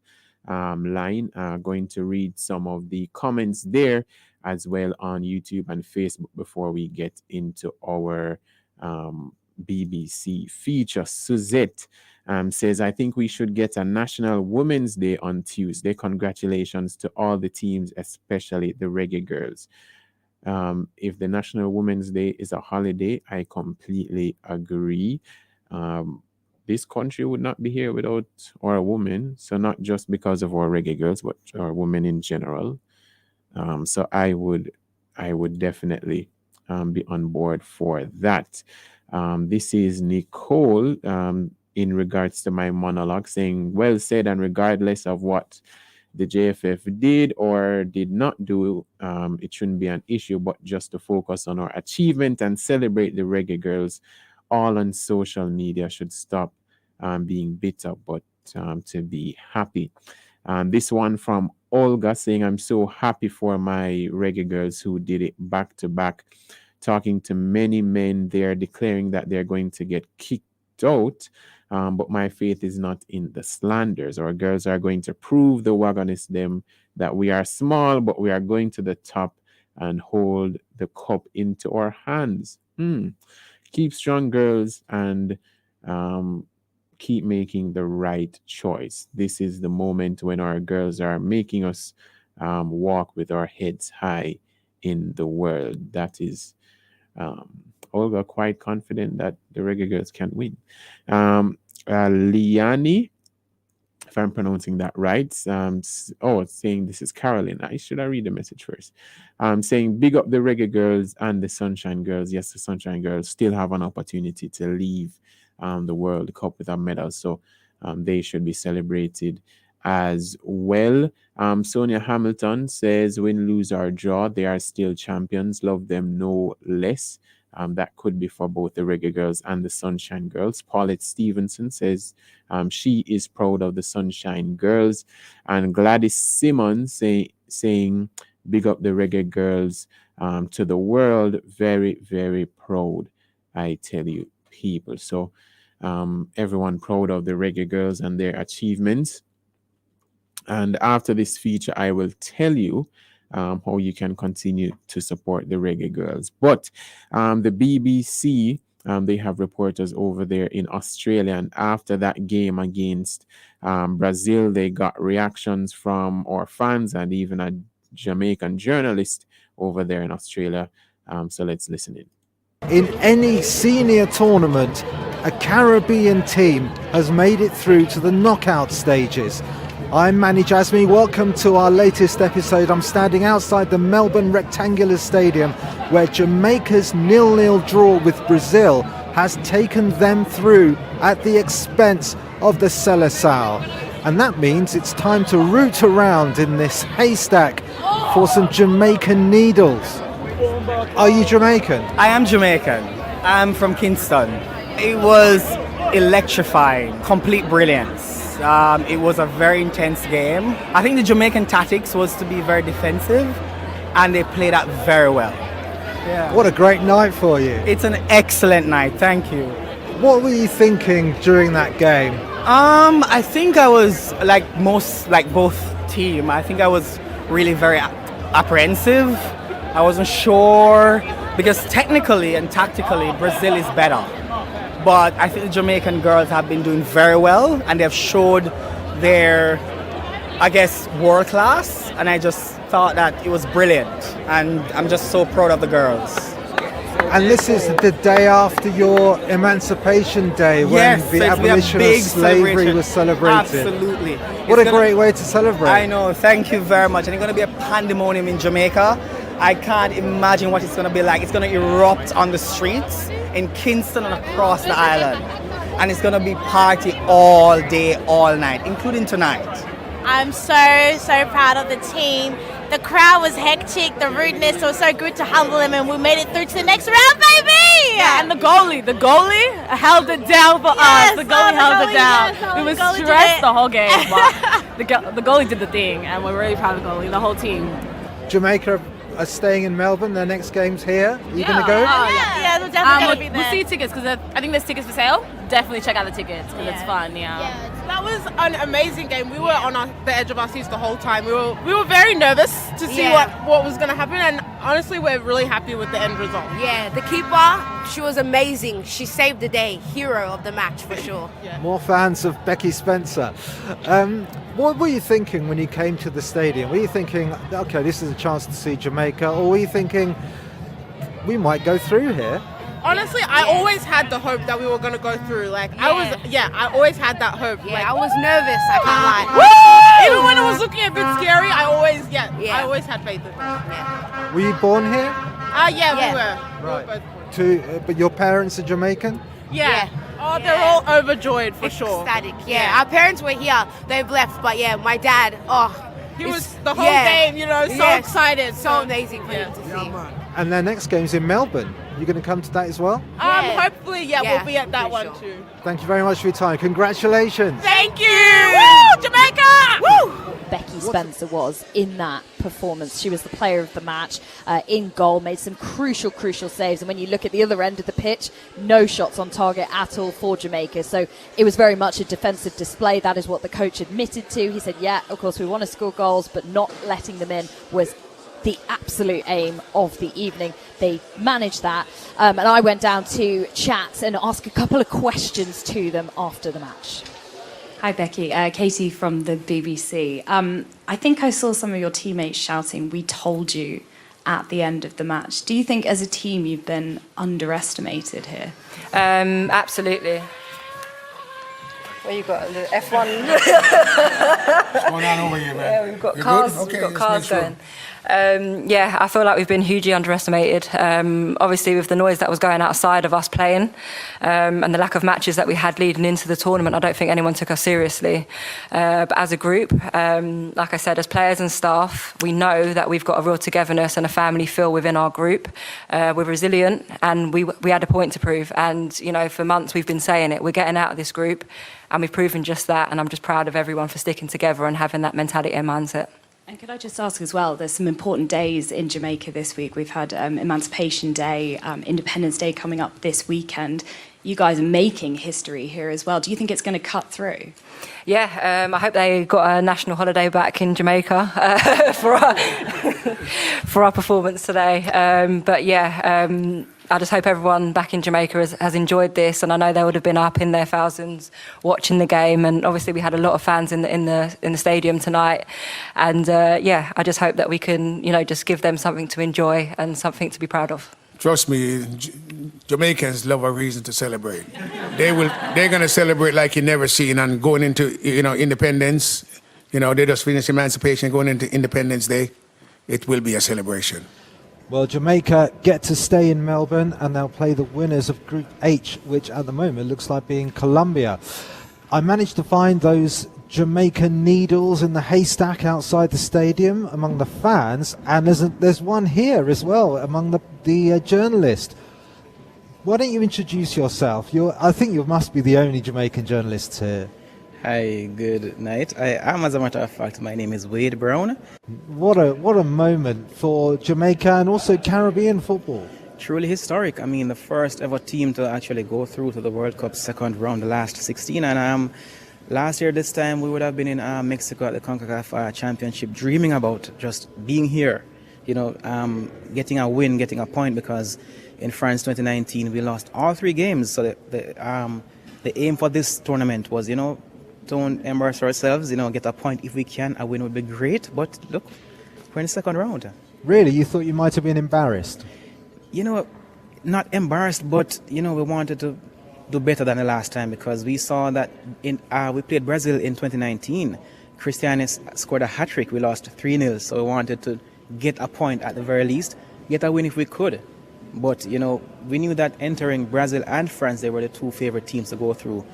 line. Going to read some of the comments there as well on YouTube and Facebook before we get into our BBC feature. Suzette says, I think we should get a National Women's Day on Tuesday. Congratulations to all the teams, especially the Reggae Girlz. If the National Women's Day is a holiday, I completely agree. This country would not be here without our women. So not just because of our Reggae Girlz, but our women in general. So I would definitely be on board for that. This is Nicole in regards to my monologue saying, well said, and regardless of what the JFF did or did not do, it shouldn't be an issue, but just to focus on our achievement and celebrate the Reggae Girlz. All on social media should stop being bitter, but to be happy. This one from Olga saying, I'm so happy for my Reggae Girlz who did it back to back, talking to many men there, declaring that they're going to get kicked out. But my faith is not in the slanders. Our girls are going to prove the wagonist them that we are small, but we are going to the top and hold the cup into our hands. Keep strong, girls, and keep making the right choice. This is the moment when our girls are making us walk with our heads high in the world. That is Olga quite confident that the Reggae Girlz can win. Liani, if I'm pronouncing that right, saying this is Carolyn. Should I read the message first? Saying big up the Reggae Girlz and the Sunshine Girls. Yes, the Sunshine Girls still have an opportunity to leave the World Cup with a medal. So they should be celebrated as well. Sonia Hamilton says, win, lose, or draw, they are still champions. Love them no less. That could be for both the Reggae Girls and the Sunshine Girls. Paulette Stevenson says she is proud of the Sunshine Girls. And Gladys Simmons saying, big up the Reggae Girls to the world. Very, very proud, I tell you, people. So everyone proud of the Reggae Girls and their achievements. And after this feature, I will tell you how you can continue to support the Reggae Girls. But the BBC, they have reporters over there in Australia. And after that game against Brazil, they got reactions from our fans and even a Jamaican journalist over there in Australia. So let's listen in. In any senior tournament, a Caribbean team has made it through to the knockout stages. I'm Manny Jasmine. Welcome to our latest episode. I'm standing outside the Melbourne Rectangular Stadium where Jamaica's 0-0 draw with Brazil has taken them through at the expense of the Seleção. And that means it's time to root around in this haystack for some Jamaican needles. Are you Jamaican? I am Jamaican. I'm from Kingston. It was electrifying, complete brilliance. It was a very intense game. I think the Jamaican tactics was to be very defensive, and they played that very well. Yeah. What a great night for you. It's an excellent night, thank you. What were you thinking during that game? I think I was like both team. I think I was really very apprehensive. I wasn't sure because technically and tactically Brazil is better. But I think the Jamaican girls have been doing very well and they've showed their, I guess, world class. And I just thought that it was brilliant. And I'm just so proud of the girls. And this is the day after your Emancipation Day when the abolition of slavery was celebrated. Absolutely. What a great way to celebrate. I know, thank you very much. And it's going to be a pandemonium in Jamaica. I can't imagine what it's going to be like. It's going to erupt on the streets in Kingston and across the island. And it's going to be party all day, all night, including tonight. I'm so proud of the team. The crowd was hectic, the rudeness was so good to humble them, and we made it through to the next round, baby! Yeah, and the goalie held it down for us. The goalie held it down. Yes, we were stressed the whole game, but the goalie did the thing, and we're really proud of the goalie, the whole team. Jamaica are staying in Melbourne. Their next game's here. Are you going to go? Yeah, we're definitely going to be there. We'll see tickets because I think there's tickets for sale. Definitely check out the tickets because it's fun. Yeah. That was an amazing game. We were on the edge of our seats the whole time. We were very nervous to see what was going to happen, and honestly, we're really happy with the end result. Yeah, the keeper, she was amazing. She saved the day. Hero of the match for sure. More fans of Becky Spencer. What were you thinking when you came to the stadium? Were you thinking, okay, this is a chance to see Jamaica, or were you thinking we might go through here? Honestly, I always had the hope that we were going to go through. I always had that hope. Yeah, I was nervous, I can't lie. Even when it was looking a bit scary, I always had faith in it. Were you born here? We were. Right. But your parents are Jamaican? Yeah. Oh, they're all overjoyed for sure. Ecstatic, yeah. Our parents were here, they've left, but my dad, he was the whole game, so excited. So amazing for him to see. And their next game's in Melbourne. You going to come to that as well? Hopefully, we'll be at that one too. Thank you very much for your time. Congratulations. Thank you. Woo, Jamaica! Woo! Becky Spencer was in that performance. She was the player of the match, in goal, made some crucial saves. And when you look at the other end of the pitch, no shots on target at all for Jamaica. So it was very much a defensive display. That is what the coach admitted to. He said, of course, we want to score goals, but not letting them in was the absolute aim of the evening. They managed that. And I went down to chat and ask a couple of questions to them after the match. Hi, Becky. Katie from the BBC. I think I saw some of your teammates shouting, "We told you," at the end of the match. Do you think as a team you've been underestimated here? Absolutely. Well, you've got the F1. What's going on over here, man? Yeah, we've got cars, we've got cars going. Yeah, I feel like we've been hugely underestimated. Obviously, with the noise that was going outside of us playing and the lack of matches that we had leading into the tournament, I don't think anyone took us seriously. But as a group, like I said, as players and staff, we know that we've got a real togetherness and a family feel within our group. We're resilient and we had a point to prove. And, you know, for months we've been saying it. We're getting out of this group and we've proven just that. And I'm just proud of everyone for sticking together and having that mentality and mindset. And could I just ask as well, there's some important days in Jamaica this week. We've had Emancipation Day, Independence Day coming up this weekend. You guys are making history here as well. Do you think it's going to cut through? Yeah, I hope they got a national holiday back in Jamaica for our performance today. But yeah, I just hope everyone back in Jamaica has enjoyed this, and I know they would have been up in their thousands watching the game. And obviously, we had a lot of fans in the stadium tonight. And yeah, I just hope that we can, you know, just give them something to enjoy and something to be proud of. Trust me, Jamaicans love a reason to celebrate. They're gonna celebrate like you've never seen, and going into, you know, independence. You know, they just finished Emancipation, going into Independence Day. It will be a celebration. Well, Jamaica get to stay in Melbourne and they'll play the winners of Group H, which at the moment looks like being Colombia. I managed to find those Jamaican needles in the haystack outside the stadium among the fans, and there's one here as well among the journalists. Why don't you introduce yourself? I think you must be the only Jamaican journalist here. Hi, good night. I am, as a matter of fact, my name is Wade Brown. What a moment for Jamaica and also Caribbean football. Truly historic. I mean, the first ever team to actually go through to the World Cup second round, the last 16. And last year, this time, we would have been in Mexico at the CONCACAF Championship, dreaming about just being here, you know, getting a win, getting a point, because in France 2019, we lost all 3 games. So the aim for this tournament was, you know, don't embarrass ourselves, you know, get a point if we can. A win would be great, but look, we're in the second round. Really? You thought you might have been embarrassed? You know, not embarrassed, but, you know, we wanted to do better than the last time, because we saw that we played Brazil in 2019. Cristiano scored a hat-trick. We lost 3-0, so we wanted to get a point at the very least, get a win if we could. But, you know, we knew that entering Brazil and France, they were the 2 favorite teams to go through.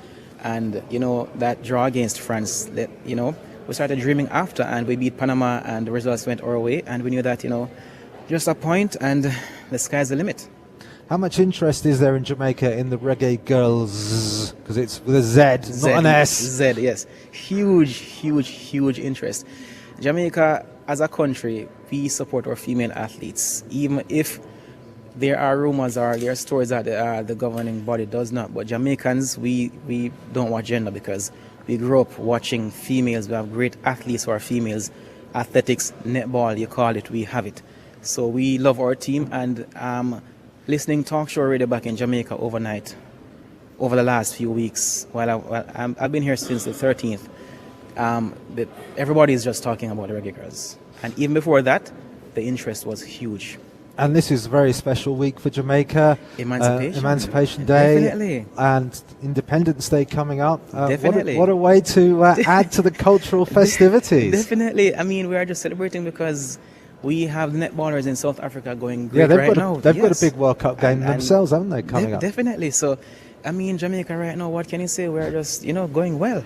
And, you know, that draw against France, you know, we started dreaming after, and we beat Panama and the results went our way. And we knew that, you know, just a point and the sky's the limit. How much interest is there in Jamaica in the Reggae Girlz? Because it's with a Z, not an S. Z, yes. Huge, huge, huge interest. Jamaica, as a country, we support our female athletes, even if there are rumors or there are stories that the governing body does not. But Jamaicans, we don't watch gender, because we grew up watching females. We have great athletes who are females. Athletics, netball, you call it, we have it. So we love our team, and listening talk show radio back in Jamaica overnight, over the last few weeks, I've been here since the 13th, everybody is just talking about the Reggae Girlz. And even before that, the interest was huge. And this is a very special week for Jamaica. Emancipation Day. Definitely. And Independence Day coming up. Definitely. What a way to add to the cultural festivities. Definitely. I mean, we are just celebrating because we have netballers in South Africa going great right now. They've got a big World Cup game themselves, haven't they, coming up? Definitely. So, I mean, Jamaica right now, what can you say? We're just, you know, going well.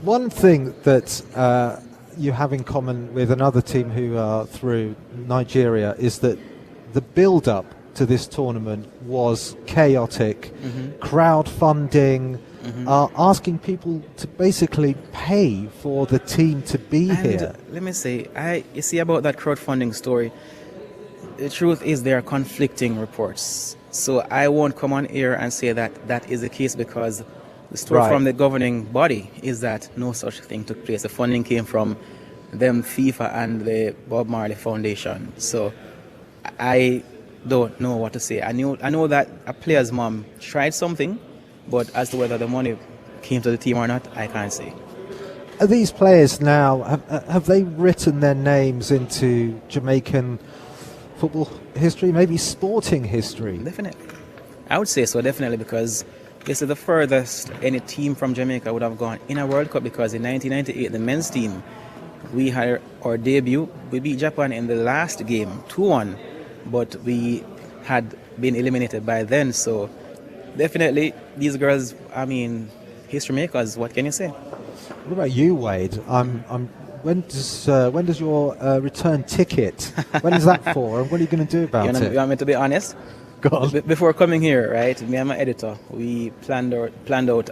One thing that you have in common with another team who are through, Nigeria, is that the build-up to this tournament was chaotic. Crowdfunding, asking people to basically pay for the team to be here. Let me say, you see about that crowdfunding story, the truth is there are conflicting reports. So I won't come on air and say that that is the case, because the story from the governing body is that no such thing took place. The funding came from them, FIFA and the Bob Marley Foundation. So I don't know what to say. I know that a player's mom tried something, but as to whether the money came to the team or not, I can't say. Are these players now, have they written their names into Jamaican football history, maybe sporting history? Definitely. I would say so, definitely, because this is the furthest any team from Jamaica would have gone in a World Cup, because in 1998, the men's team, we had our debut. We beat Japan in the last game, 2-1, but we had been eliminated by then. So definitely, these girls, I mean, history makers. What can you say? What about you, Wade? When does your return ticket? When is that for? And what are you going to do about it? You want me to be honest? Go on. Before coming here, right? Me and my editor, we planned out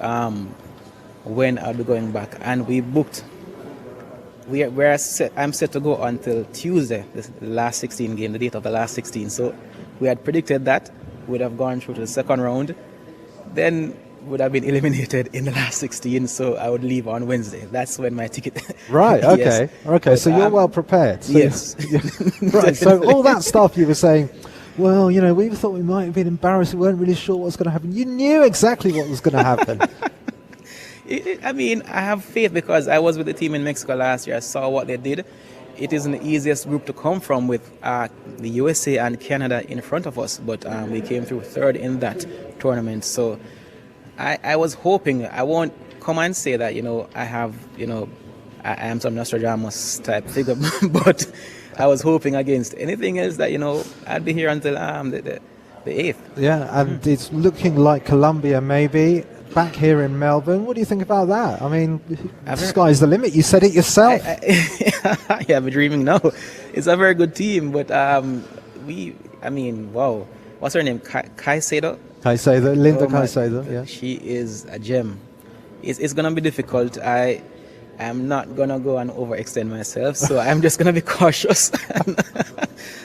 when I'll be going back, and we booked. I'm set to go until Tuesday, the last 16 game, the date of the last 16. So we had predicted that we'd have gone through to the second round, then would have been eliminated in the last 16. So I would leave on Wednesday. That's when my ticket. Right. Okay. Yes. Okay. But, so you're well prepared. So yes. Right. So all that stuff you were saying. Well, we thought we might have been embarrassed. We weren't really sure what was going to happen. You knew exactly what was going to happen. I mean, I have faith because I was with the team in Mexico last year. I saw what they did. It isn't the easiest group to come from with the USA and Canada in front of us, but we came through third in that tournament. So I was hoping, I won't come and say that, I have, I am some Nostradamus type figure, but I was hoping against anything else that, I'd be here until the 8th. Yeah, and it's looking like Colombia maybe back here in Melbourne. What do you think about that? I mean, the sky's the limit. You said it yourself. Yeah, I'm dreaming now. It's a very good team, but wow. What's her name? Caicedo? Caicedo, Linda Caicedo, yeah. She is a gem. It's going to be difficult. I'm not going to go and overextend myself, so I'm just going to be cautious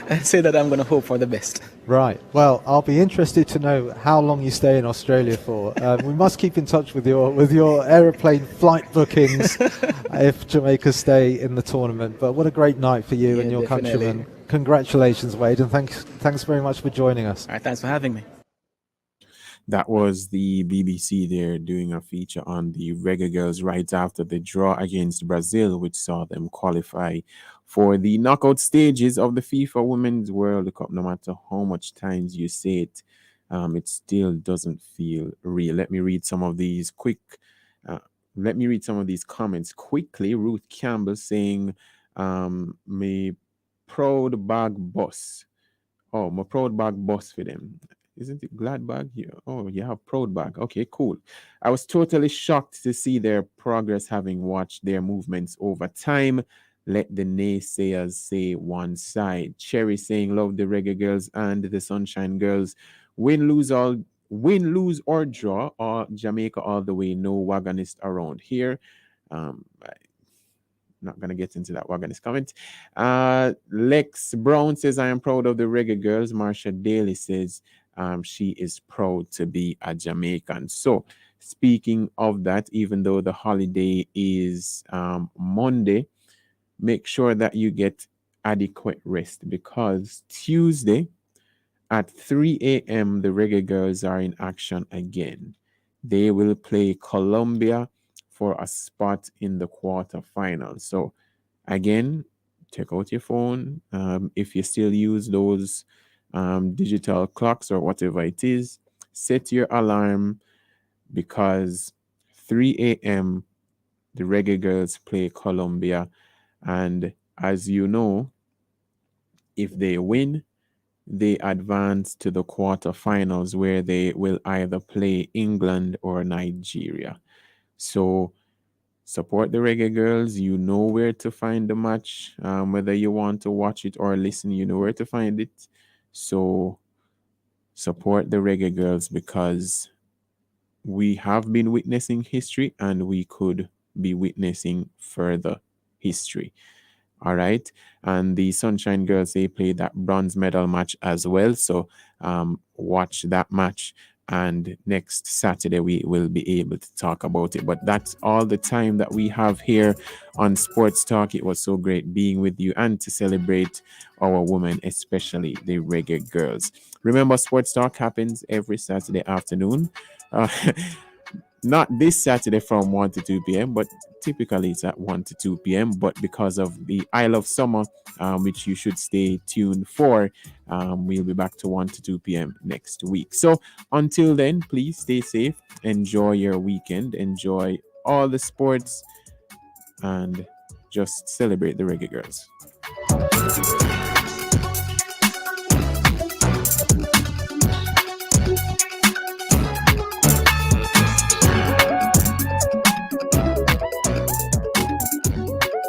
and say that I'm going to hope for the best. Right. Well, I'll be interested to know how long you stay in Australia for. We must keep in touch with your aeroplane flight bookings if Jamaica stay in the tournament. But what a great night for you and your countrymen. Congratulations, Wade, and thanks very much for joining us. All right, thanks for having me. That was the BBC there doing a feature on the Reggae Girlz right after the draw against Brazil, which saw them qualify for the knockout stages of the FIFA Women's World Cup. No matter how much times you say it, it still doesn't feel real. Let me read some of these comments quickly. Ruth Campbell saying, "Me proud bag boss. Oh, my proud bag boss for them." Isn't it Gladbach? Oh, you have Proud Bag. Okay, cool. I was totally shocked to see their progress, having watched their movements over time. Let the naysayers say one side. Cherry saying, "Love the Reggae Girlz and the Sunshine Girls. Win, lose, or draw, or Jamaica all the way. No wagonist around here." Not going to get into that wagonist comment. Lex Brown says, "I am proud of the Reggae Girlz." Marsha Daly says, she is proud to be a Jamaican. So, speaking of that, even though the holiday is Monday, make sure that you get adequate rest, because Tuesday at 3 a.m., the Reggae Girlz are in action again. They will play Colombia for a spot in the quarterfinals. So, again, take out your phone. If you still use those digital clocks or whatever it is, set your alarm, because 3 a.m. the Reggae Girlz play Colombia, and as you know, if they win, they advance to the quarterfinals, where they will either play England or Nigeria. So support the Reggae Girlz. You know where to find the match. Whether you want to watch it or listen, you know where to find it. So support the Reggae Girlz, because we have been witnessing history and we could be witnessing further history. All right. And the Sunshine Girls, they played that bronze medal match as well. So watch that match. And next Saturday, we will be able to talk about it. But that's all the time that we have here on Sports Talk. It was so great being with you and to celebrate our women, especially the Reggae Girlz. Remember, Sports Talk happens every Saturday afternoon. Not this Saturday from 1 to 2 p.m., but typically it's at 1 to 2 p.m. But because of the I Love Summer, which you should stay tuned for, we'll be back to 1 to 2 p.m. next week. So until then, please stay safe, enjoy your weekend, enjoy all the sports, and just celebrate the Reggae Girlz.